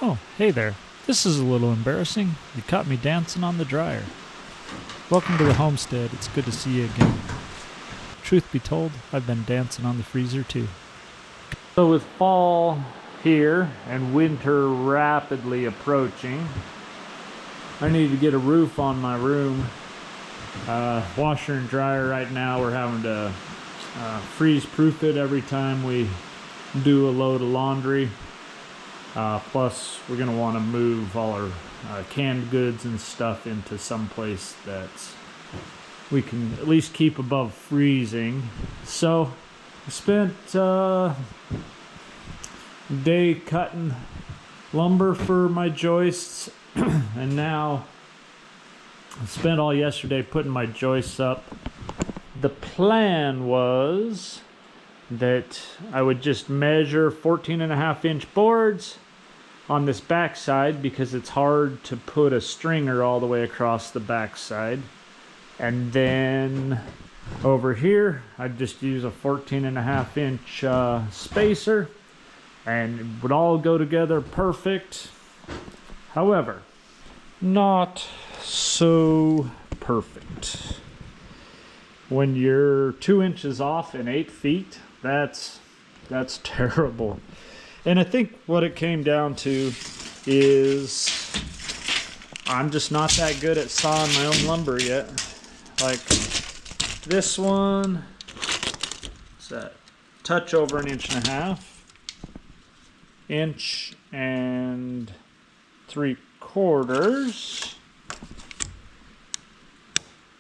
Oh, hey there. This is a little embarrassing. You caught me dancing on the dryer. Welcome to the homestead. It's good to see you again. Truth be told, I've been dancing on the freezer too. So with fall here and winter rapidly approaching, I need to get a roof on my room. Washer and dryer right now, we're having to freeze proof it every time we do a load of laundry. Plus, we're going to want to move all our canned goods and stuff into some place that we can at least keep above freezing. So, I spent a day cutting lumber for my joists, and now I spent all yesterday putting my joists up. The plan was that I would just measure 14.5-inch boards on this backside because it's hard to put a stringer all the way across the backside. And then over here, I'd just use a 14.5-inch spacer and it would all go together perfect. However, not so perfect. When you're 2 inches off and 8 feet, that's terrible. And I think what it came down to is I'm just not that good at sawing my own lumber yet. Like this one, it's a touch over 1.5 inches, 1.75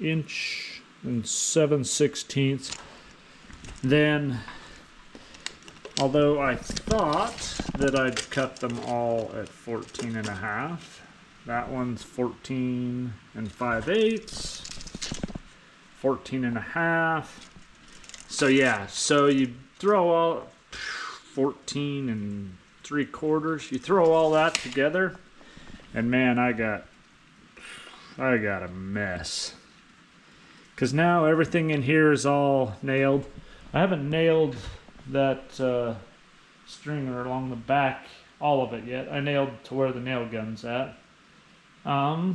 inch and 7/16. Then, although I thought that I'd cut them all at 14.5, that one's 14 5/8, 14.5. So yeah, so you throw all 14 3/4. You throw all that together, and man, I got a mess. Because now everything in here is all nailed. I haven't nailed that stringer along the back, all of it yet. I nailed to where the nail gun's at. But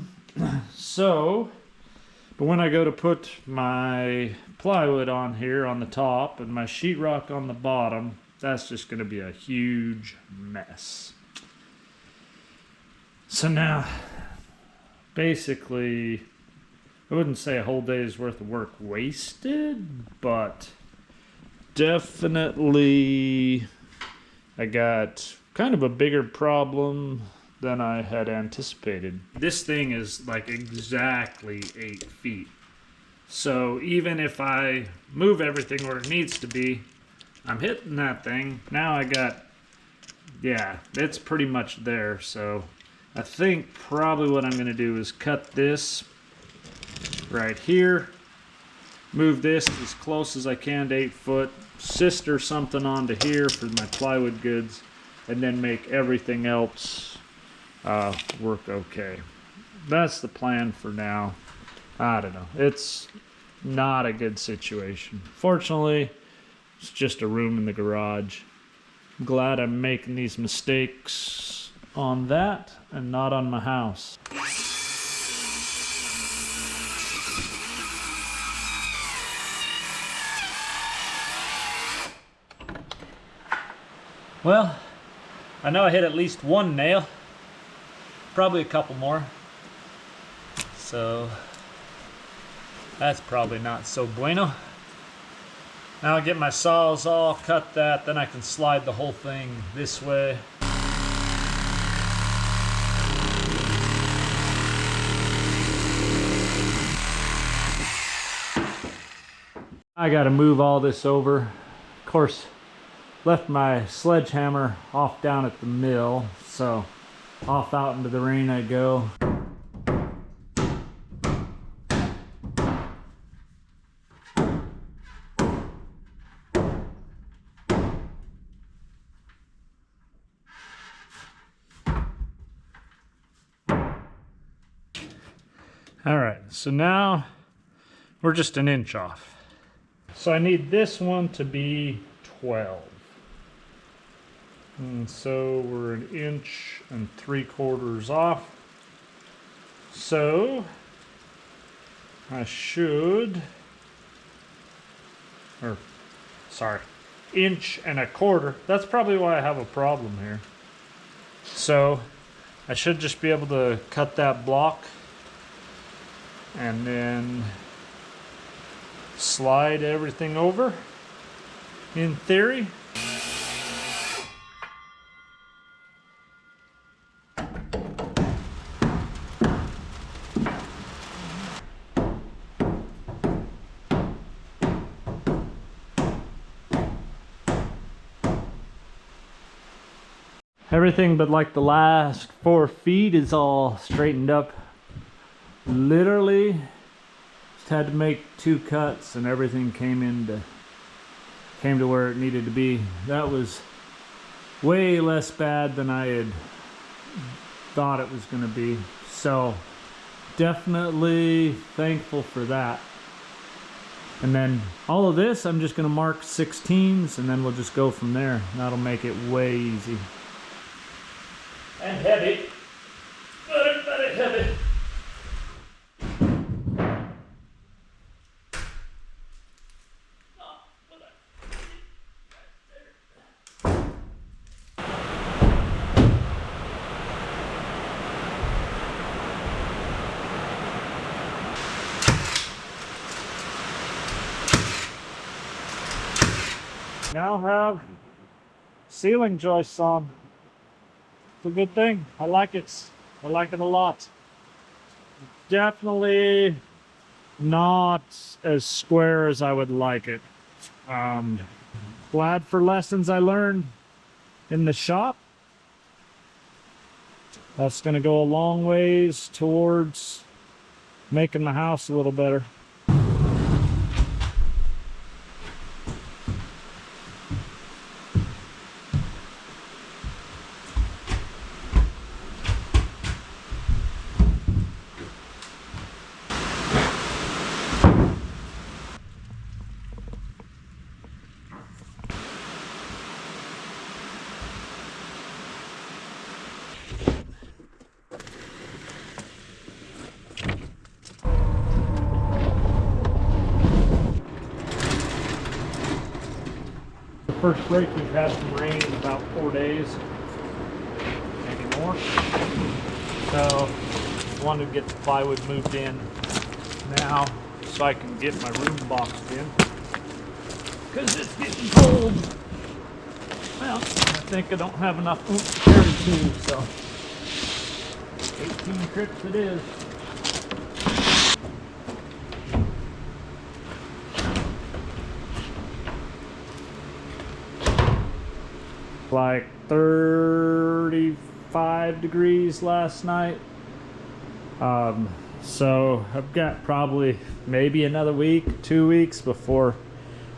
when I go to put my plywood on here on the top and my sheetrock on the bottom, that's just going to be a huge mess. So now, basically, I wouldn't say a whole day's worth of work wasted, but definitely I got kind of a bigger problem than I had anticipated. This thing is like exactly 8 feet. So even if I move everything where it needs to be, I'm hitting that thing. Now it's pretty much there. So I think probably what I'm going to do is cut this right here, move this as close as I can to 8 foot, sister something onto here for my plywood goods, and then make everything else work okay. That's the plan for now. I don't know. It's not a good situation. Fortunately, it's just a room in the garage. I'm glad I'm making these mistakes on that and not on my house. Well, I know I hit at least one nail, probably a couple more, so that's probably not so bueno. Now I'll get my sawzall, cut that, then I can slide the whole thing this way. I gotta move all this over. Of course, left my sledgehammer off down at the mill, so off out into the rain I go. All right, so now we're just 1 inch off. So I need this one to be 12. And so we're 1 3/4 inches off. So I should, or sorry, 1 1/4 inches. That's probably why I have a problem here. So I should just be able to cut that block and then slide everything over, in theory. Everything but like the last 4 feet is all straightened up. Literally just had to make 2 cuts and everything came to where it needed to be. That was way less bad than I had thought it was going to be. So definitely thankful for that. And then all of this I'm just going to mark 16s and then we'll just go from there. That'll make it way easy. And heavy. Very heavy. Now have ceiling joists on. It's a good thing. I like it. I like it a lot. Definitely not as square as I would like it. Glad for lessons I learned in the shop. That's going to go a long ways towards making the house a little better. First break, we've had some rain in about 4 days, maybe more. So I wanted to get the plywood moved in now so I can get my room boxed in, because it's getting cold. Well, I think I don't have enough oomph to carry 2, so 18 trips it is. Like 35 degrees last night. So I've got probably maybe another week, 2 weeks before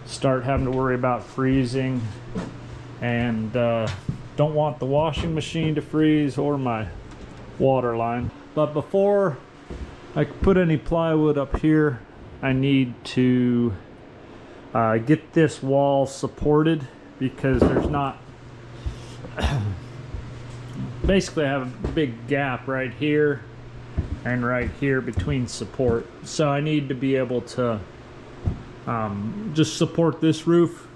start having to worry about freezing, and don't want the washing machine to freeze or my water line. But before I can put any plywood up here, I need to get this wall supported, because there's not basically I have a big gap right here and right here between support, so I need to be able to just support this roof.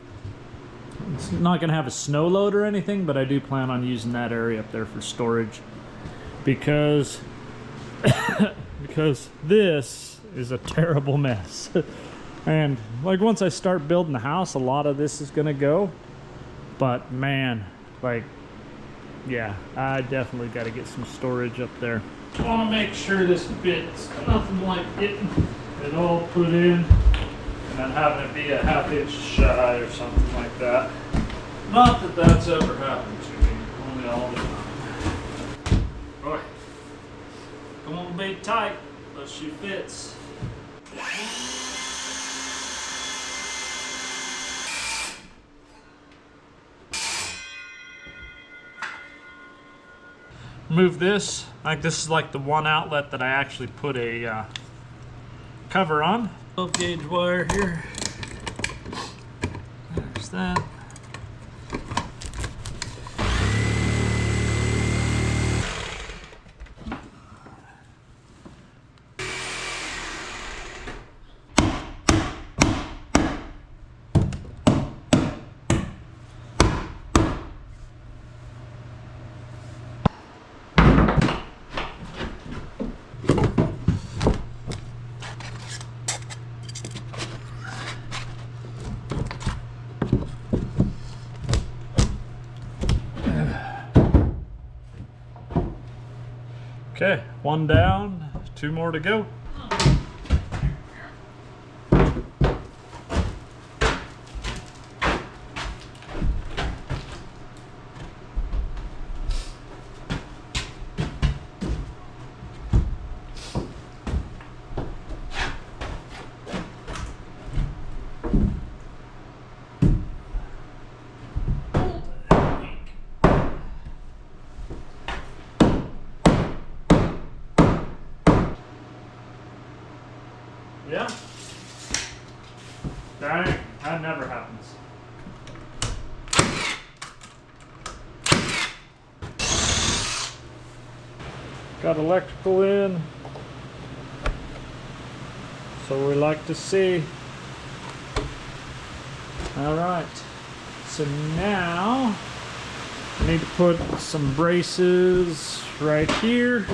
It's not going to have a snow load or anything, but I do plan on using that area up there for storage, because because this is a terrible mess. And like once I start building the house, a lot of this is going to go, but man, like, yeah, I definitely got to get some storage up there. I want to make sure this fits. Nothing like getting it all put in and then having it be a 1/2 inch shy or something like that. Not that that's ever happened to me, only all the time. Boy, come on, be tight, but she fits. Move this, like this is like the one outlet that I actually put a cover on. 12 gauge wire here. There's that. Okay, one down, two more to go. Yeah. Dang, that never happens. Got electrical in. So we like to see. Alright. So now I need to put some braces right here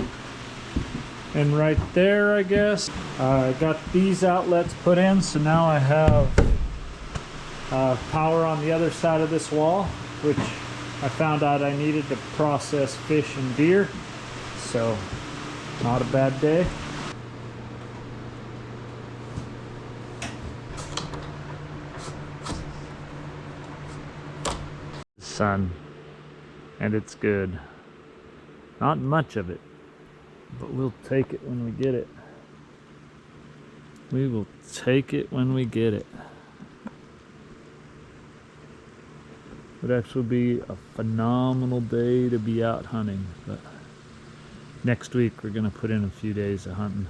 and right there, I guess. I got these outlets put in, so now I have power on the other side of this wall, which I found out I needed to process fish and deer. So, not a bad day. Sun, and it's good. Not much of it, but we'll take it when we get it. We will take it when we get it. Would actually be a phenomenal day to be out hunting, but next week we're gonna put in a few days of hunting.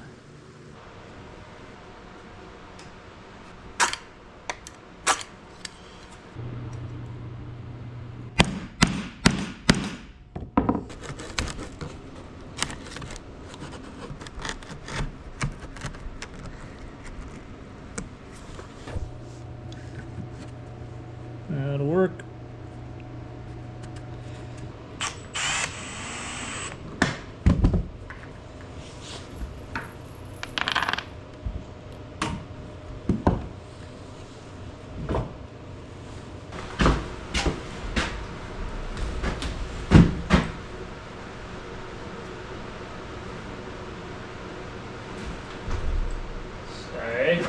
That'll work. Stay.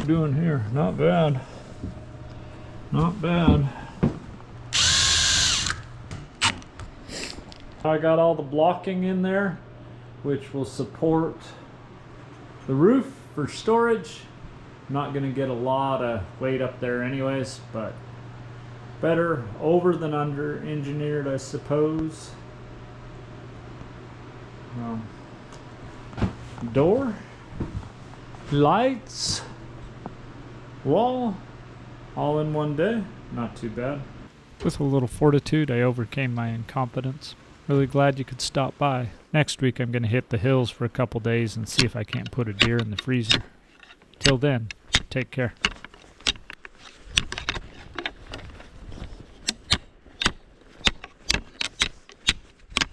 Doing here? Not bad. Not bad. I got all the blocking in there, which will support the roof for storage. I'm not gonna get a lot of weight up there anyways, but better over than under engineered, I suppose. Door, lights, wall, all in one day. Not too bad. With a little fortitude, I overcame my incompetence. Really glad you could stop by. Next week I'm going to hit the hills for a couple days and see if I can't put a deer in the freezer. Till then, take care.